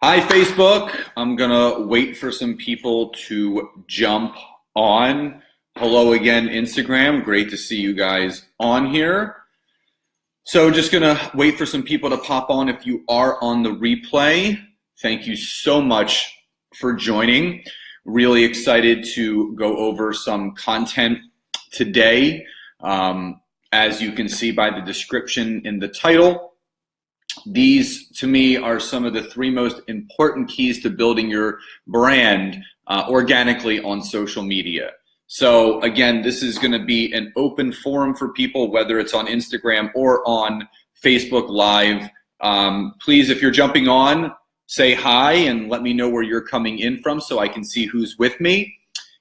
Hi, Facebook. I'm gonna wait for some people to jump on. Hello again, Instagram. Great to see you guys on here. So just gonna wait for some people to pop on. If you are on the replay, thank you so much for joining. Really excited to go over some content today. As you can see by the description in the title, these, to me, are some of the three most important keys to building your brand organically on social media. So again, this is going to be an open forum for people, whether it's on Instagram or on Facebook Live. Please, if you're jumping on, say hi and let me know where you're coming in from so I can see who's with me.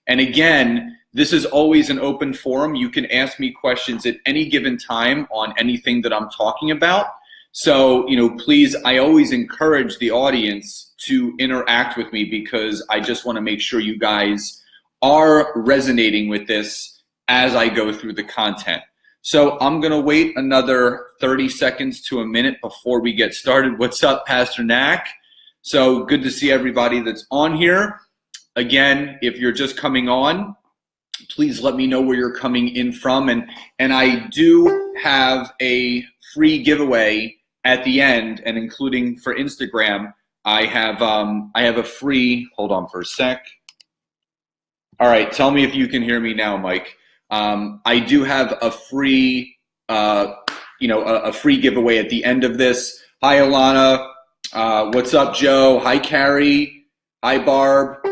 And again, this is always an open forum. You can ask me questions at any given time on anything that I'm talking about. So, please, I always encourage the audience to interact with me because I just want to make sure you guys are resonating with this as I go through the content. So I'm going to wait another 30 seconds to a minute before we get started. What's up, Pastor Knack? So good to see everybody that's on here. Again, if you're just coming on, please let me know where you're coming in from. And I do have a free giveaway at the end, and including for Instagram, I have a free, hold on for a sec. All right, tell me if you can hear me now, Mike. I do have a free, a free giveaway at the end of this. Hi, Alana. What's up, Joe? Hi, Carrie. Hi, Barb.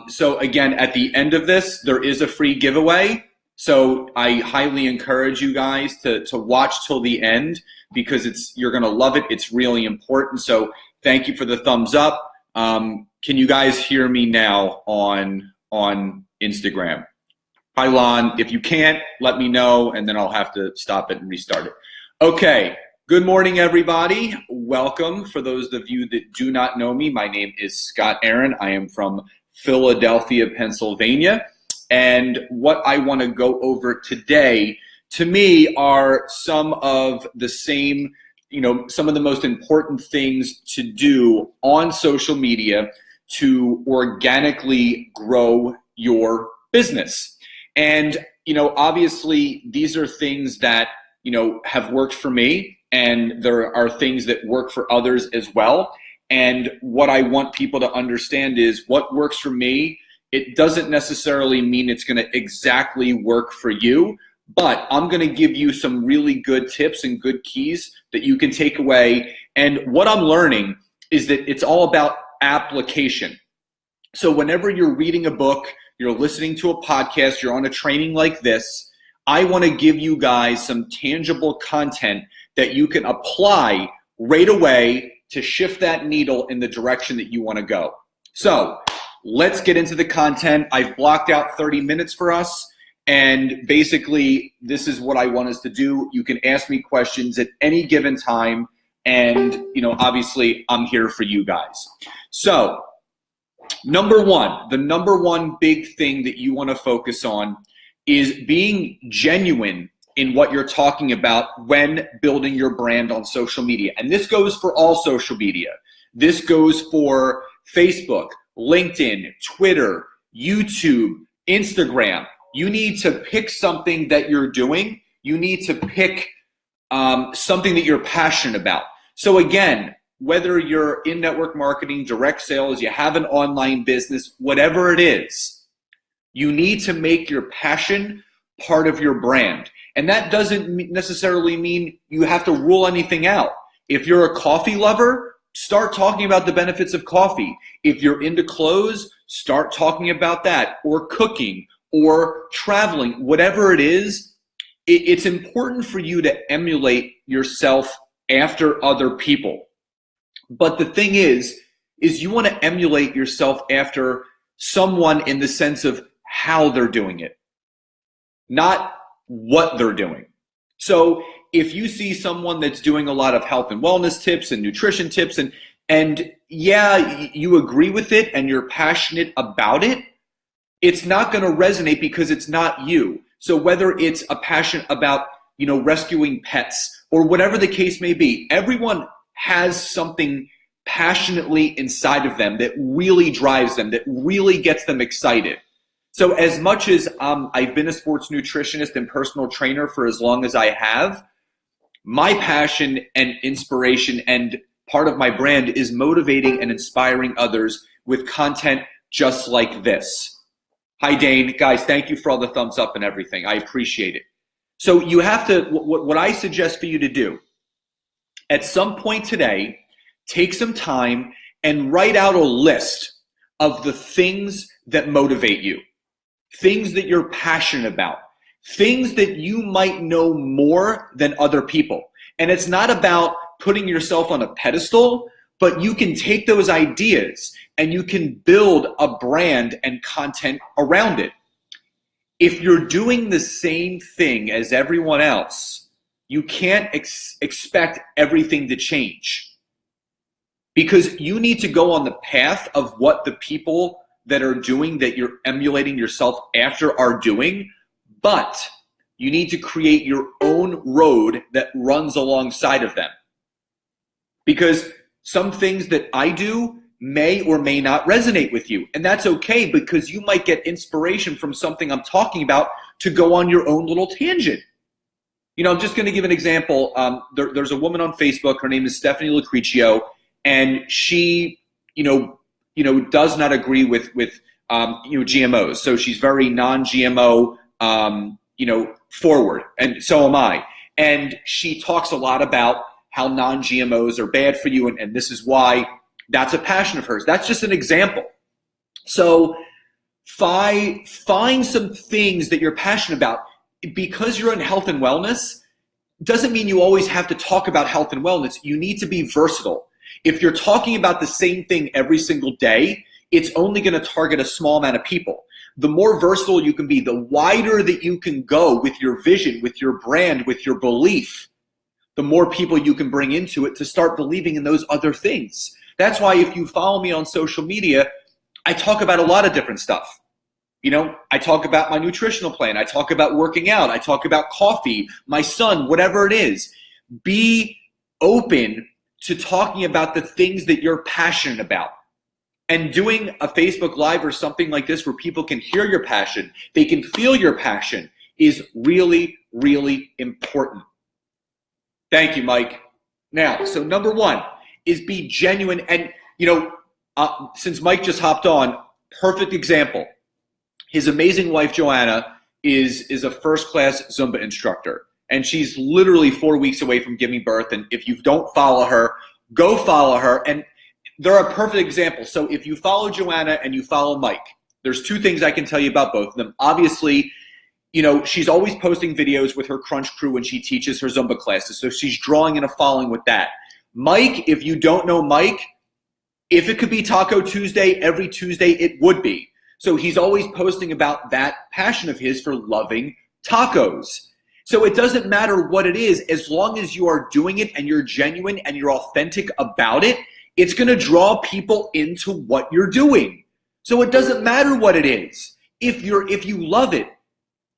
So again, at the end of this, there is a free giveaway. So I highly encourage you guys to watch till the end because you're going to love it. It's really important. So thank you for the thumbs up. Can you guys hear me now on Instagram? Hi, Lon. If you can't, let me know, and then I'll have to stop it and restart it. Okay. Good morning, everybody. Welcome. For those of you that do not know me, my name is Scott Aaron. I am from Philadelphia, Pennsylvania. And what I want to go over today, to me, are some of the same, some of the most important things to do on social media to organically grow your business. And, obviously, these are things that, have worked for me, and there are things that work for others as well. And what I want people to understand is what works for me, it doesn't necessarily mean it's going to exactly work for you, but I'm going to give you some really good tips and good keys that you can take away. And what I'm learning is that it's all about application. So whenever you're reading a book, you're listening to a podcast, you're on a training like this, I want to give you guys some tangible content that you can apply right away to shift that needle in the direction that you want to go. So let's get into the content. I've blocked out 30 minutes for us, and basically this is what I want us to do. You can ask me questions at any given time, and obviously I'm here for you guys. So the number one big thing that you want to focus on is being genuine in what you're talking about when building your brand on social media. And this goes for all social media. This goes for Facebook, LinkedIn, Twitter, YouTube, Instagram. You need to pick something that you're doing. You need to pick something that you're passionate about. So again, whether you're in network marketing, direct sales, you have an online business, whatever it is, you need to make your passion part of your brand. And that doesn't necessarily mean you have to rule anything out. If you're a coffee lover, start talking about the benefits of coffee. If you're into clothes, start talking about that, or cooking, or traveling, whatever it is. It's important for you to emulate yourself after other people. But the thing is you want to emulate yourself after someone in the sense of how they're doing it, not what they're doing. So if you see someone that's doing a lot of health and wellness tips and nutrition tips and yeah, you agree with it and you're passionate about it, it's not going to resonate because it's not you. So whether it's a passion about, rescuing pets or whatever the case may be, everyone has something passionately inside of them, that really drives them, that really gets them excited. So as much as I've been a sports nutritionist and personal trainer for as long as I have, my passion and inspiration and part of my brand is motivating and inspiring others with content just like this. Hi, Dane. Guys, thank you for all the thumbs up and everything. I appreciate it. So you have to, what I suggest for you to do, at some point today, take some time and write out a list of the things that motivate you, things that you're passionate about, things that you might know more than other people. And it's not about putting yourself on a pedestal, but you can take those ideas and you can build a brand and content around it. If you're doing the same thing as everyone else, you can't expect everything to change, because you need to go on the path of what the people that are doing, that you're emulating yourself after, are doing, but you need to create your own road that runs alongside of them. Because some things that I do may or may not resonate with you, and that's okay, because you might get inspiration from something I'm talking about to go on your own little tangent. You know, I'm just going to give an example. There's a woman on Facebook. Her name is Stephanie Lucrezio, and she, does not agree with GMOs. So she's very non-GMO, forward, and so am I. And she talks a lot about how non-GMOs are bad for you, and this is why. That's a passion of hers. That's just an example. So find some things that you're passionate about. Because you're in health and wellness, doesn't mean you always have to talk about health and wellness. You need to be versatile. If you're talking about the same thing every single day, it's only going to target a small amount of people. The more versatile you can be, the wider that you can go with your vision, with your brand, with your belief, the more people you can bring into it to start believing in those other things. That's why if you follow me on social media, I talk about a lot of different stuff. I talk about my nutritional plan. I talk about working out. I talk about coffee, my son, whatever it is. Be open to talking about the things that you're passionate about. And doing a Facebook Live or something like this where people can hear your passion, they can feel your passion, is really, really important. Thank you, Mike. Now, so number one is be genuine. And, since Mike just hopped on, perfect example. His amazing wife, Joanna, is a first-class Zumba instructor. And she's literally 4 weeks away from giving birth. And if you don't follow her, go follow her. And they're a perfect example. So if you follow Joanna and you follow Mike, there's two things I can tell you about both of them. Obviously, she's always posting videos with her Crunch crew when she teaches her Zumba classes. So she's drawing in a following with that. Mike, if you don't know Mike, if it could be Taco Tuesday every Tuesday, it would be. So he's always posting about that passion of his for loving tacos. So it doesn't matter what it is, as long as you are doing it and you're genuine and you're authentic about it, it's going to draw people into what you're doing. So it doesn't matter what it is. If you love it,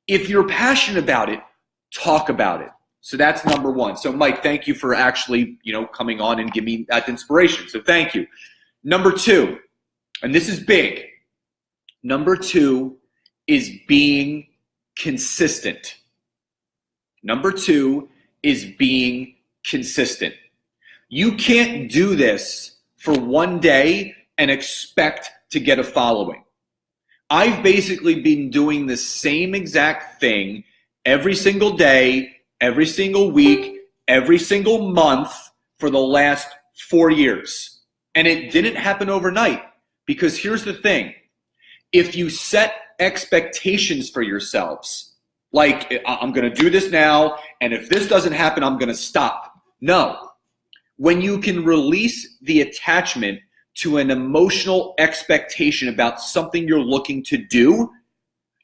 if you're passionate about it, talk about it. So that's number one. So Mike, thank you for actually, coming on and giving me that inspiration. So thank you. Number two, and this is big. Number two is being consistent. Number two is being consistent. You can't do this for one day and expect to get a following. I've basically been doing the same exact thing every single day, every single week, every single month for the last 4 years. And it didn't happen overnight, because here's the thing. If you set expectations for yourselves, like I'm going to do this now, and if this doesn't happen, I'm going to stop. No. When you can release the attachment to an emotional expectation about something you're looking to do,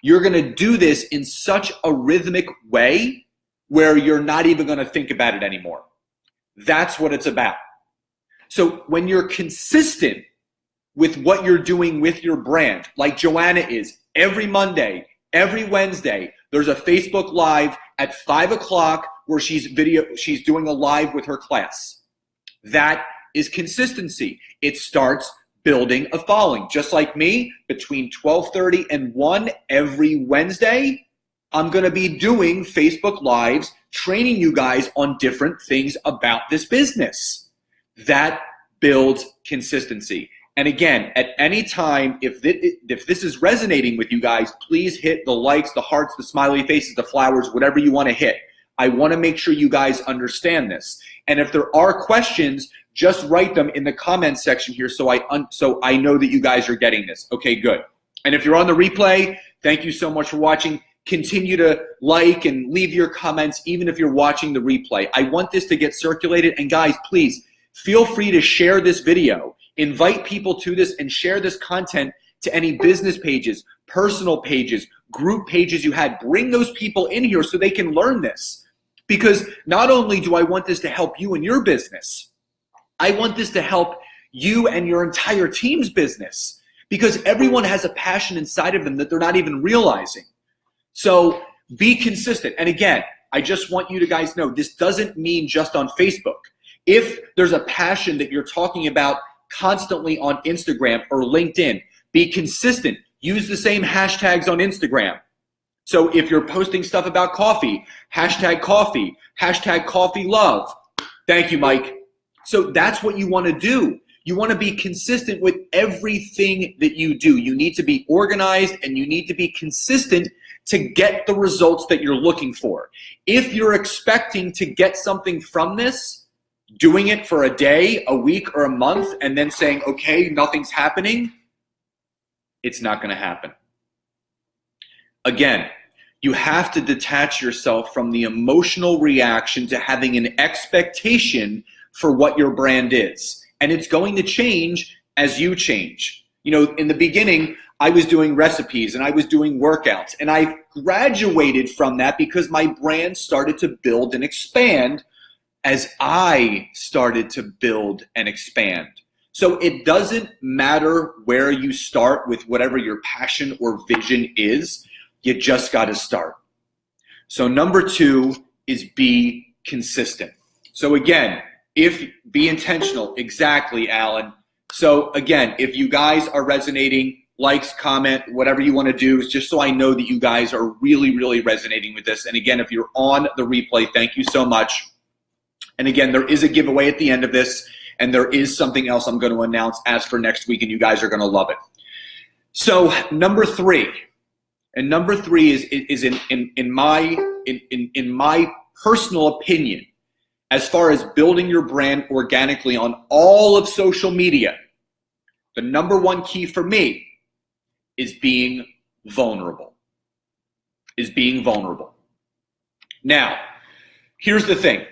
you're going to do this in such a rhythmic way where you're not even going to think about it anymore. That's what it's about. So when you're consistent with what you're doing with your brand, like Joanna is, every Monday, every Wednesday, there's a Facebook Live at 5 o'clock where she's doing a live with her class. That is consistency. It starts building a following. Just like me, between 12:30 and 1 every Wednesday, I'm going to be doing Facebook Lives, training you guys on different things about this business. That builds consistency. And again, at any time, if this is resonating with you guys, please hit the likes, the hearts, the smiley faces, the flowers, whatever you want to hit. I want to make sure you guys understand this. And if there are questions, just write them in the comments section here so I know that you guys are getting this. Okay, good. And if you're on the replay, thank you so much for watching. Continue to like and leave your comments even if you're watching the replay. I want this to get circulated. And guys, please feel free to share this video. Invite people to this and share this content to any business pages, personal pages, group pages you had. Bring those people in here so they can learn this. Because not only do I want this to help you in your business, I want this to help you and your entire team's business. Because everyone has a passion inside of them that they're not even realizing. So be consistent. And again, I just want you to guys know this doesn't mean just on Facebook. If there's a passion that you're talking about constantly on Instagram or LinkedIn, be consistent. Use the same hashtags on Instagram. So if you're posting stuff about coffee, hashtag coffee love. Thank you, Mike. So that's what you want to do. You want to be consistent with everything that you do. You need to be organized and you need to be consistent to get the results that you're looking for. If you're expecting to get something from this, doing it for a day, a week, or a month, and then saying, okay, nothing's happening, it's not going to happen. Again, you have to detach yourself from the emotional reaction to having an expectation for what your brand is. And it's going to change as you change. You know, in the beginning, I was doing recipes and I was doing workouts, and I graduated from that because my brand started to build and expand as I started to build and expand. So it doesn't matter where you start with whatever your passion or vision is, you just got to start. So number 2 is be consistent. So again, be intentional. Exactly, Alan. So again, if you guys are resonating, likes, comment, whatever you want to do, is just so I know that you guys are really, really resonating with this. And again, if you're on the replay, thank you so much. And again, there is a giveaway at the end of this, and there is something else I'm going to announce as for next week, and you guys are going to love it. So number 3, and number 3 is in my personal opinion, as far as building your brand organically on all of social media, the number 1 key for me is being vulnerable. Now, here's the thing.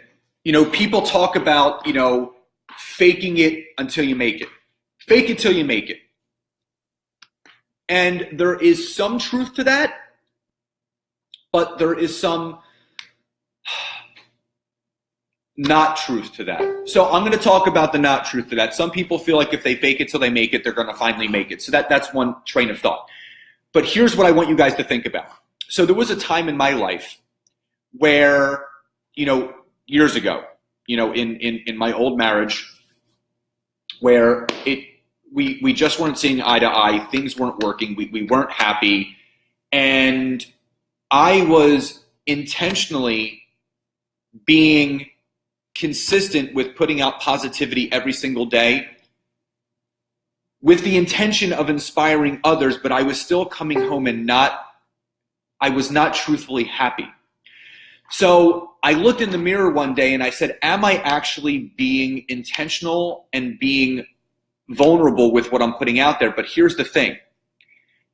You know, people talk about, you know, faking it until you make it. Fake it till you make it. And there is some truth to that, but there is some not truth to that. So I'm going to talk about the not truth to that. Some people feel like if they fake it till they make it, they're going to finally make it. So that's one train of thought. But here's what I want you guys to think about. So there was a time in my life where, you know, years ago, you know, in my old marriage, where we just weren't seeing eye to eye, things weren't working, we weren't happy, and I was intentionally being consistent with putting out positivity every single day with the intention of inspiring others, but I was still coming home and I was not truthfully happy. So I looked in the mirror one day and I said, am I actually being intentional and being vulnerable with what I'm putting out there? But here's the thing.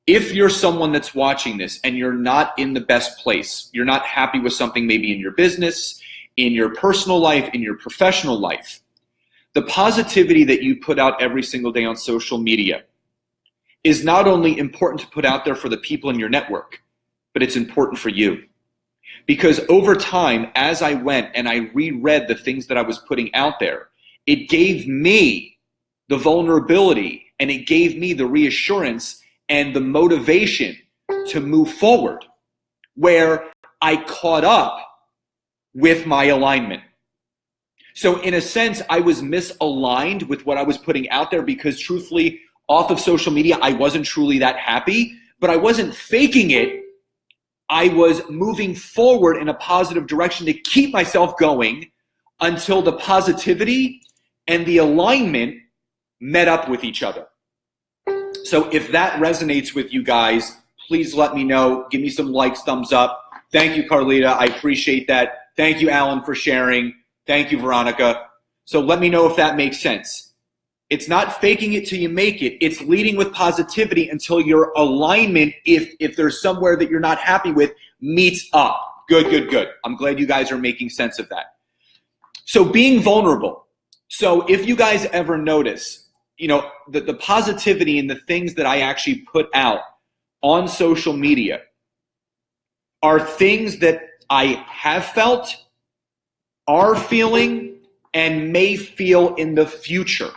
If you're someone that's watching this and you're not in the best place, you're not happy with something maybe in your business, in your personal life, in your professional life, the positivity that you put out every single day on social media is not only important to put out there for the people in your network, but it's important for you. Because over time, as I went and I reread the things that I was putting out there, it gave me the vulnerability and it gave me the reassurance and the motivation to move forward, where I caught up with my alignment. So in a sense, I was misaligned with what I was putting out there because truthfully, off of social media, I wasn't truly that happy, but I wasn't faking it. I was moving forward in a positive direction to keep myself going until the positivity and the alignment met up with each other. So if that resonates with you guys, please let me know. Give me some likes, thumbs up. Thank you, Carlita. I appreciate that. Thank you, Alan, for sharing. Thank you, Veronica. So let me know if that makes sense. It's not faking it till you make it. It's leading with positivity until your alignment, if there's somewhere that you're not happy with, meets up. Good, good, good. I'm glad you guys are making sense of that. So being vulnerable. So if you guys ever notice, the positivity and the things that I actually put out on social media are things that I have felt, are feeling, and may feel in the future.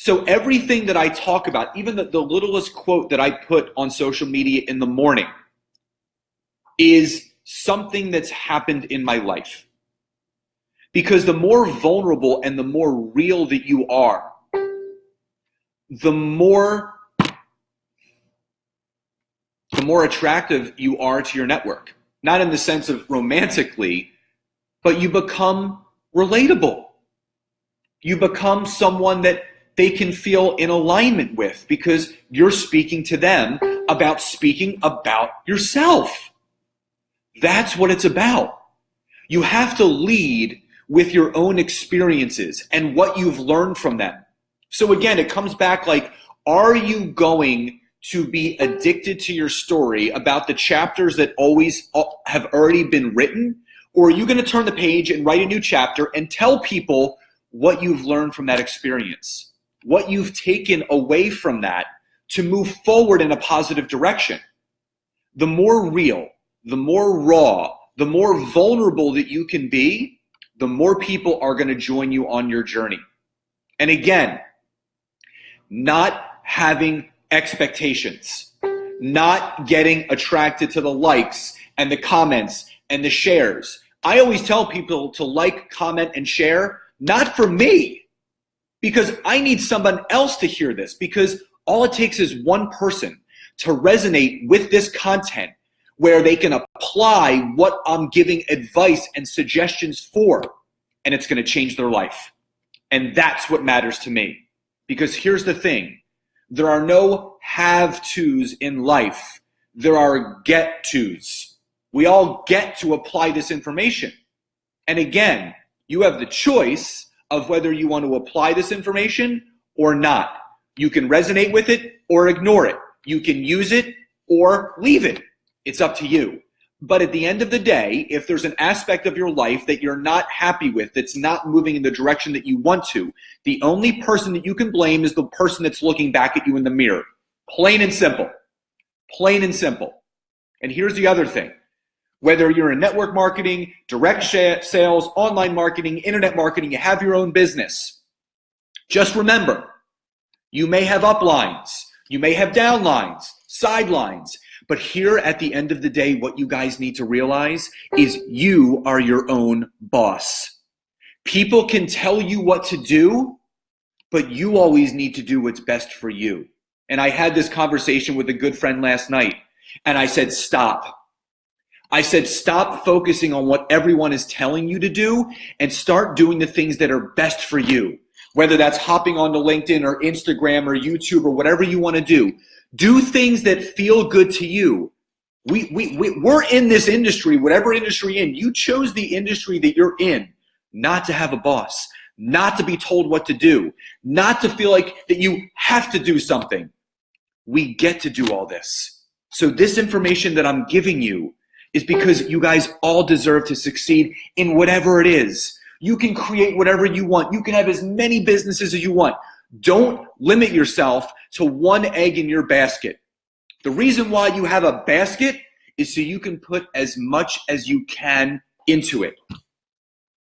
So everything that I talk about, even the littlest quote that I put on social media in the morning, is something that's happened in my life. Because the more vulnerable and the more real that you are, the more attractive you are to your network. Not in the sense of romantically, but you become relatable. You become someone that they can feel in alignment with because you're speaking to them about speaking about yourself. That's what it's about. You have to lead with your own experiences and what you've learned from them. So again, it comes back like, are you going to be addicted to your story about the chapters that always have already been written? Or are you going to turn the page and write a new chapter and tell people what you've learned from that experience, what you've taken away from that to move forward in a positive direction? The more real, the more raw, the more vulnerable that you can be, the more people are going to join you on your journey. And again, not having expectations, not getting attracted to the likes and the comments and the shares. I always tell people to like, comment, and share, not for me, because I need someone else to hear this, because all it takes is one person to resonate with this content where they can apply what I'm giving advice and suggestions for, and it's going to change their life. And that's what matters to me. Because here's the thing, there are no have-tos in life. There are get-tos. We all get to apply this information. And again, you have the choice of whether you want to apply this information or not. You can resonate with it or ignore it. You can use it or leave it. It's up to you. But at the end of the day, if there's an aspect of your life that you're not happy with, that's not moving in the direction that you want to, the only person that you can blame is the person that's looking back at you in the mirror. Plain and simple. Plain and simple. And here's the other thing. Whether you're in network marketing, direct sales, online marketing, internet marketing, you have your own business, just remember, you may have uplines, you may have downlines, sidelines, but here at the end of the day, what you guys need to realize is you are your own boss. People can tell you what to do, but you always need to do what's best for you. And I had this conversation with a good friend last night, and I said, stop. I said, stop focusing on what everyone is telling you to do and start doing the things that are best for you. Whether that's hopping onto LinkedIn or Instagram or YouTube or whatever you want to do. Do things that feel good to you. We're in this industry, whatever industry you're in. You chose the industry that you're in, not to have a boss, not to be told what to do, not to feel like that you have to do something. We get to do all this. So this information that I'm giving you is because you guys all deserve to succeed in whatever it is. You can create whatever you want. You can have as many businesses as you want. Don't limit yourself to one egg in your basket. The reason why you have a basket is so you can put as much as you can into it.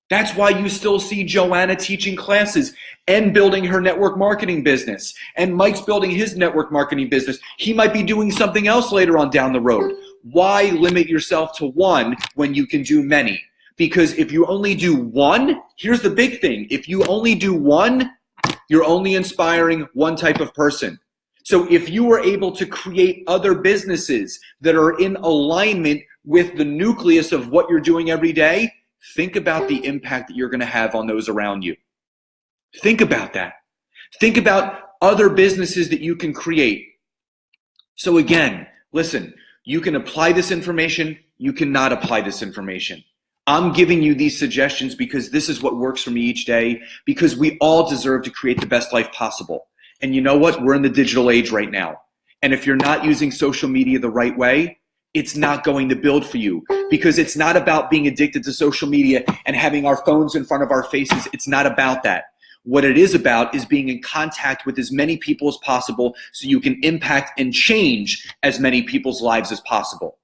That's why you still see Joanna teaching classes and building her network marketing business. And Mike's building his network marketing business. He might be doing something else later on down the road. Why limit yourself to one when you can do many? Because if you only do one, here's the big thing. If you only do one, you're only inspiring one type of person. So if you were able to create other businesses that are in alignment with the nucleus of what you're doing every day, think about the impact that you're going to have on those around you. Think about that. Think about other businesses that you can create. So again, listen, you can apply this information, you cannot apply this information. I'm giving you these suggestions because this is what works for me each day, because we all deserve to create the best life possible. And you know what? We're in the digital age right now. And if you're not using social media the right way, it's not going to build for you, because it's not about being addicted to social media and having our phones in front of our faces. It's not about that. What it is about is being in contact with as many people as possible so you can impact and change as many people's lives as possible.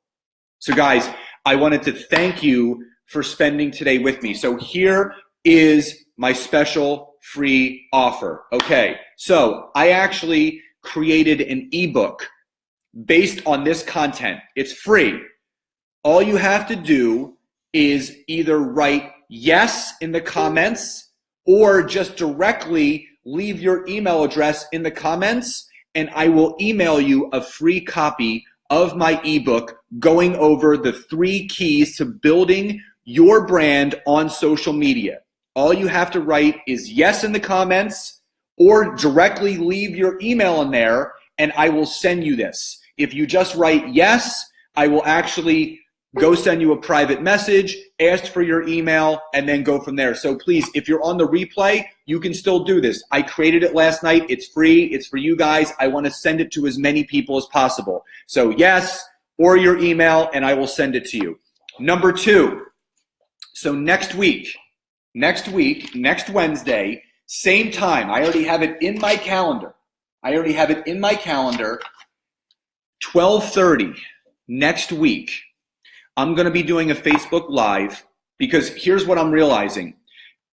So guys, I wanted to thank you for spending today with me. So here is my special free offer. Okay, so I actually created an ebook based on this content. It's free. All you have to do is either write yes in the comments or just directly leave your email address in the comments, and I will email you a free copy of my ebook going over the 3 keys to building your brand on social media. All you have to write is yes in the comments or directly leave your email in there, and I will send you this. If you just write yes, I will actually go send you a private message, ask for your email, and then go from there. So please, if you're on the replay, you can still do this. I created it last night. It's free. It's for you guys. I want to send it to as many people as possible. So yes, or your email, and I will send it to you. Number 2, so next Wednesday, same time. I already have it in my calendar. 12:30 next week. I'm going to be doing a Facebook Live, because here's what I'm realizing.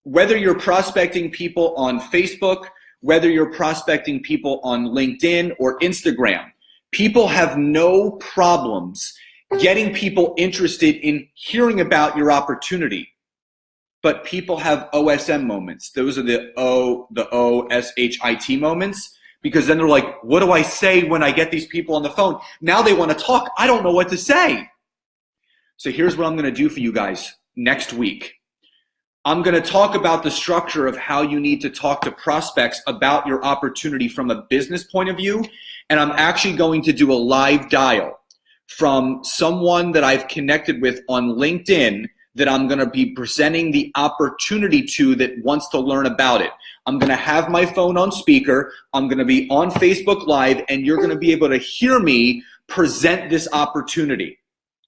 Whether you're prospecting people on Facebook, whether you're prospecting people on LinkedIn or Instagram, people have no problems getting people interested in hearing about your opportunity. But people have OSM moments. Those are the OSHIT moments, because then they're like, what do I say when I get these people on the phone? Now they want to talk. I don't know what to say. So here's what I'm going to do for you guys next week. I'm going to talk about the structure of how you need to talk to prospects about your opportunity from a business point of view. And I'm actually going to do a live dial from someone that I've connected with on LinkedIn that I'm going to be presenting the opportunity to that wants to learn about it. I'm going to have my phone on speaker. I'm going to be on Facebook Live, and you're going to be able to hear me present this opportunity.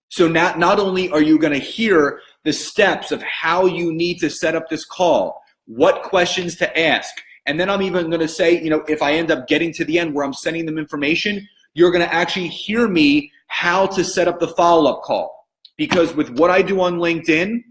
So not only are you going to hear the steps of how you need to set up this call, what questions to ask, and then I'm even going to say, if I end up getting to the end where I'm sending them information, you're going to actually hear me how to set up the follow-up call. Because with what I do on LinkedIn,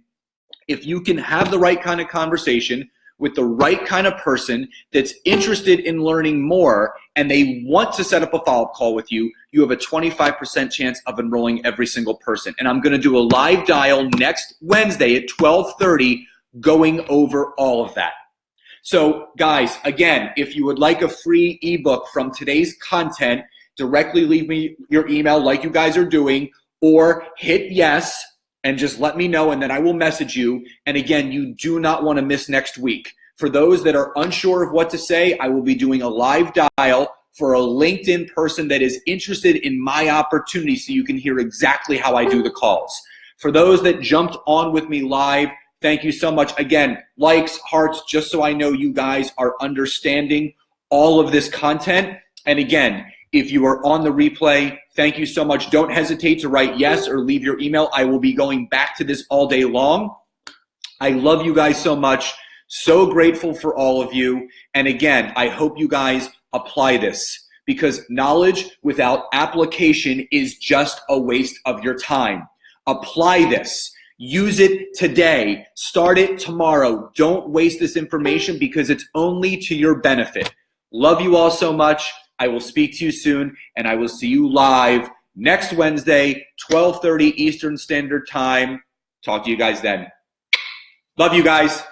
if you can have the right kind of conversation with the right kind of person that's interested in learning more and they want to set up a follow-up call with you, you have a 25% chance of enrolling every single person. And I'm going to do a live dial next Wednesday at 12:30 going over all of that. So guys, again, if you would like a free ebook from today's content, directly leave me your email like you guys are doing, or hit yes and just let me know, and then I will message you. And again, you do not want to miss next week. For those that are unsure of what to say, I will be doing a live dial for a LinkedIn person that is interested in my opportunity, so you can hear exactly how I do the calls. For those that jumped on with me live, thank you so much. Again, likes, hearts, just so I know you guys are understanding all of this content. And again, if you are on the replay, thank you so much. Don't hesitate to write yes or leave your email. I will be going back to this all day long. I love you guys so much. So grateful for all of you. And again, I hope you guys apply this, because knowledge without application is just a waste of your time. Apply this. Use it today. Start it tomorrow. Don't waste this information, because it's only to your benefit. Love you all so much. I will speak to you soon, and I will see you live next Wednesday, 12:30 Eastern Standard Time. Talk to you guys then. Love you guys.